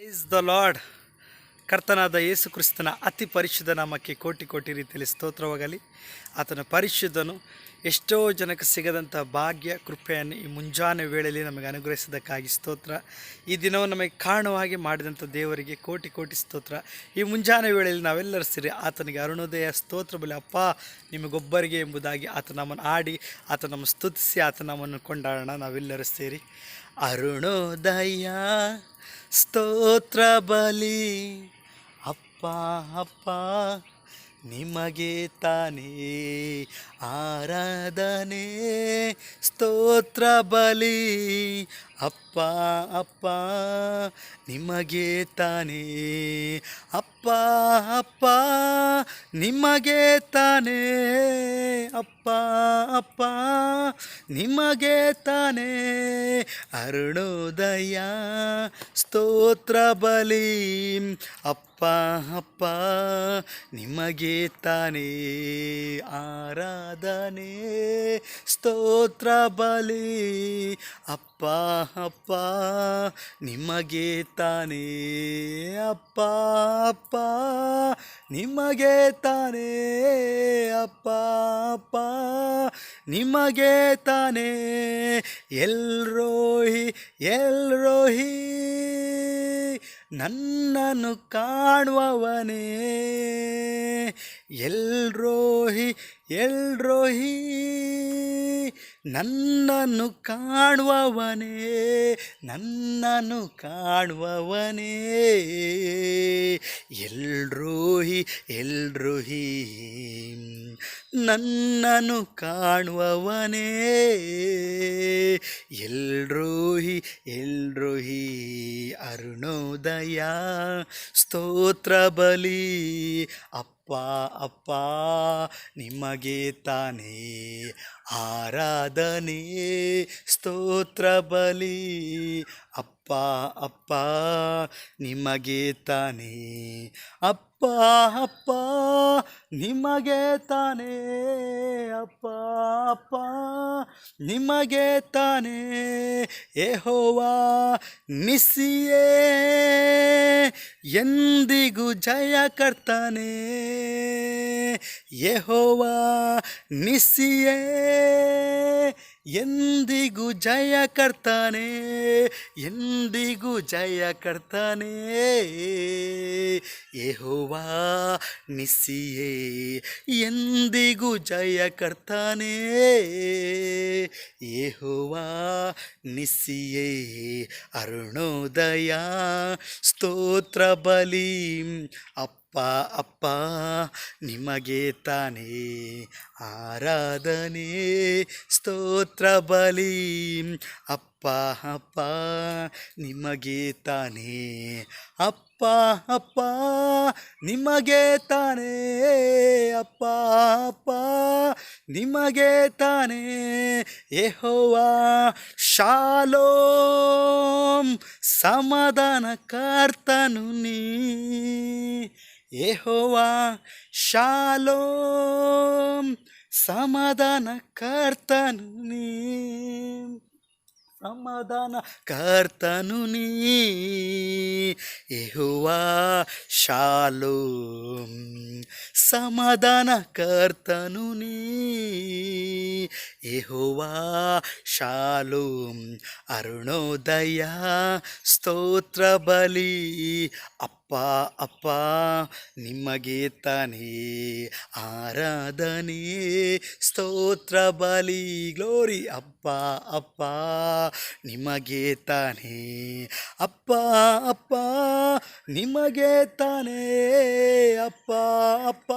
Praise the lord. ಕರ್ತನಾದ ಯೇಸು ಕ್ರಿಸ್ತನ ಅತಿ ಪರಿಶುದ್ಧ ನಾಮಕ್ಕೆ ಕೋಟಿ ಕೋಟಿ ರೀತಿಯಲ್ಲಿ ಸ್ತೋತ್ರವಾಗಲಿ. ಆತನ ಪರಿಶುದ್ಧನು ಎಷ್ಟೋ ಜನಕ್ಕೆ ಸಿಗದಂಥ ಭಾಗ್ಯ ಕೃಪೆಯನ್ನು ಈ ಮುಂಜಾನೆ ವೇಳೆಯಲ್ಲಿ ನಮಗೆ ಅನುಗ್ರಹಿಸಿದ್ದಕ್ಕಾಗಿ ಸ್ತೋತ್ರ. ಈ ದಿನವನ್ನು ನಮಗೆ ಕಾರಣವಾಗಿ ಮಾಡಿದಂಥ ದೇವರಿಗೆ ಕೋಟಿ ಕೋಟಿ ಸ್ತೋತ್ರ. ಈ ಮುಂಜಾನೆ ವೇಳೆಯಲ್ಲಿ ನಾವೆಲ್ಲರೂ ಸೇರಿ ಆತನಿಗೆ ಅರುಣೋದಯ ಸ್ತೋತ್ರ ಬಲಿ ಅಪ್ಪ ನಿಮಗೊಬ್ಬರಿಗೆ ಎಂಬುದಾಗಿ ಆತ ನಮ್ಮನ್ನು ಆಡಿ ಆತ ನಮ್ಮ ಸ್ತುತಿಸಿ ಆತ ನಮ್ಮನ್ನು ಕೊಂಡಾಡೋಣ. ನಾವೆಲ್ಲರೂ ಸೇರಿ ಅರುಣೋದಯ ಸ್ತೋತ್ರ ಬಲಿ ಅಪ್ಪ ಅಪ್ಪ ನಿಮಗೆ ತಾನೇ ಆರಾಧನೆ ಸ್ತೋತ್ರ ಬಲಿ ಅಪ್ಪ ಅಪ್ಪ ನಿಮಗೆ ತಾನೇ ಅಪ್ಪ ಅಪ್ಪ ನಿಮಗೆ ತಾನೇ ಅಪ್ಪ ಅಪ್ಪ ನಿಮಗೆ ತಾನೇ ಅರುಣೋದಯ ಸ್ತೋತ್ರ ಬಲಿ ಅಪ್ಪ ಅಪ್ಪ ನಿಮಗೆ ತಾನೇ ಆರಾಧನೆ ಸ್ತೋತ್ರ ಬಲಿ ಅಪ್ಪ ಅಪ್ಪ ನಿಮಗೆ ತಾನೇ ಅಪ್ಪ ಅಪ್ಪ ನಿಮಗೆ ತಾನೇ ಅಪ್ಪ ಅಪ್ಪ ನಿಮಗೆ ತಾನೇ ಎಲ್ರೋಹಿ ಎಲ್ರೋಹಿ ನನ್ನನ್ನು ಕಾಣುವವನೇ ಎಲ್ರೋಹಿ ಎಲ್ರೋಹಿ ನನ್ನನ್ನು ಕಾಣುವವನೇ ನನ್ನನ್ನು ಕಾಣುವವನೇ ಎಲ್ರೋಹಿ ಎಲ್ರೋಹಿ ನನ್ನನ್ನು ಕಾಣುವವನೇ ಎಲ್ರೋಹಿ ಎಲ್ರೋಹಿ ಅರುಣೋದಯ ಸ್ತೋತ್ರ ಬಲಿ ಅಪ್ಪ ಅಪ್ಪ ನಿಮಗೆ ತಾನೇ ಆರಾಧನೆ ಸ್ತೋತ್ರ ಬಲಿ ಅಪ್ಪ ಅಪ್ಪ ನಿಮಗೆ ತಾನೇ ಅಪ್ಪ ಅಪ್ಪ ನಿಮಗೆ ತಾನೇ ಅಪ್ಪ ಅಪ್ಪ ನಿಮಗೆ ತಾನೇ ಯೆಹೋವಾ ನಿಸ್ಸಿಯೇ ಎಂದಿಗೂ ಜಯ ಕರ್ತಾನೆ ಯೆಹೋವಾ ನಿಸ್ಸಿಯೇ ಎಂದಿಗೂ ಜಯ ಕರ್ತಾನೆ ಎಂದಿಗೂ ಜಯ ಕರ್ತಾನೆ ಯೆಹೋವಾ ನಿಸ್ಸಿಯೇ ಎಂದಿಗೂ ಜಯ ಕರ್ತಾನೆ ಯೆಹೋವಾ ನಿಸ್ಸಿಯೇ ಅರುಣೋದಯ ಸ್ತೋತ್ರ ಬಲಿ ಅಪ್ಪ ಅಪ್ಪ ನಿಮಗೆ ತಾನೇ ಆರಾಧನೆ ಸ್ತೋತ್ರ ಬಲಿ ಅಪ್ಪ ಅಪ್ಪ ನಿಮಗೆ ತಾನೇ ಅಪ್ಪ ಅಪ್ಪ ನಿಮಗೆ ತಾನೇ ಅಪ್ಪ ಅಪ್ಪ ನಿಮಗೆ ತಾನೇ ಯೆಹೋವಾ ಶಾಲೋಮ್ ಸಮಾಧಾನ ಕರ್ತನು ನೀ ಯೆಹೋವಾ ಶಾಲೋಮ್ ಸಮಾಧಾನ ಕರ್ತನು ನೀ ಸಮಾಧಾನ ಕರ್ತನು ನೀ ಯೆಹೋವಾ ಶಾಲೋಮ್ ಸಮಾಧಾನ ಕರ್ತನು ನೀ ಯೆಹೋವಾ ಶಾಲೋಮ್ ಅರುಣೋದಯ ಸ್ತೋತ್ರ ಬಲಿ ಅಪ್ಪ ಅಪ್ಪ ನಿಮಗೆ ತಾನೇ ಆರಾಧನೆ ಸ್ತೋತ್ರ ಬಲಿ ಗ್ಲೋರಿ ಅಪ್ಪ ಅಪ್ಪ ನಿಮಗೆ ತಾನೇ ಅಪ್ಪ ಅಪ್ಪ ನಿಮಗೆ ತಾನೇ ಅಪ್ಪ ಅಪ್ಪ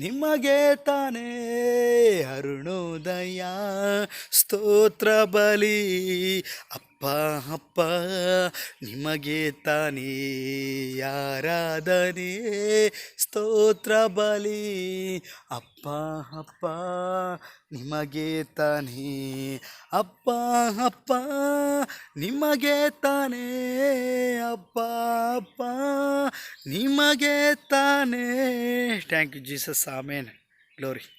ನಿಮಗೆ ತಾನೇ ಅರುಣೋದಯ ಸ್ತೋತ್ರ ಬಲಿ ಅಪ್ಪ ಅಪ್ಪ ನಿಮಗೆ ತಾನೇ ಆರಾಧನೆ ಸ್ತೋತ್ರ ಬಲಿ ಅಪ್ಪ ಅಪ್ಪ ನಿಮಗೆ ತಾನೇ ಅಪ್ಪ ಅಪ್ಪ ನಿಮಗೆ ತಾನೇ ಅಪ್ಪ ಅಪ್ಪ ನಿಮಗೆ ತಾನೇ. Thank you Jesus. Amen. Glory.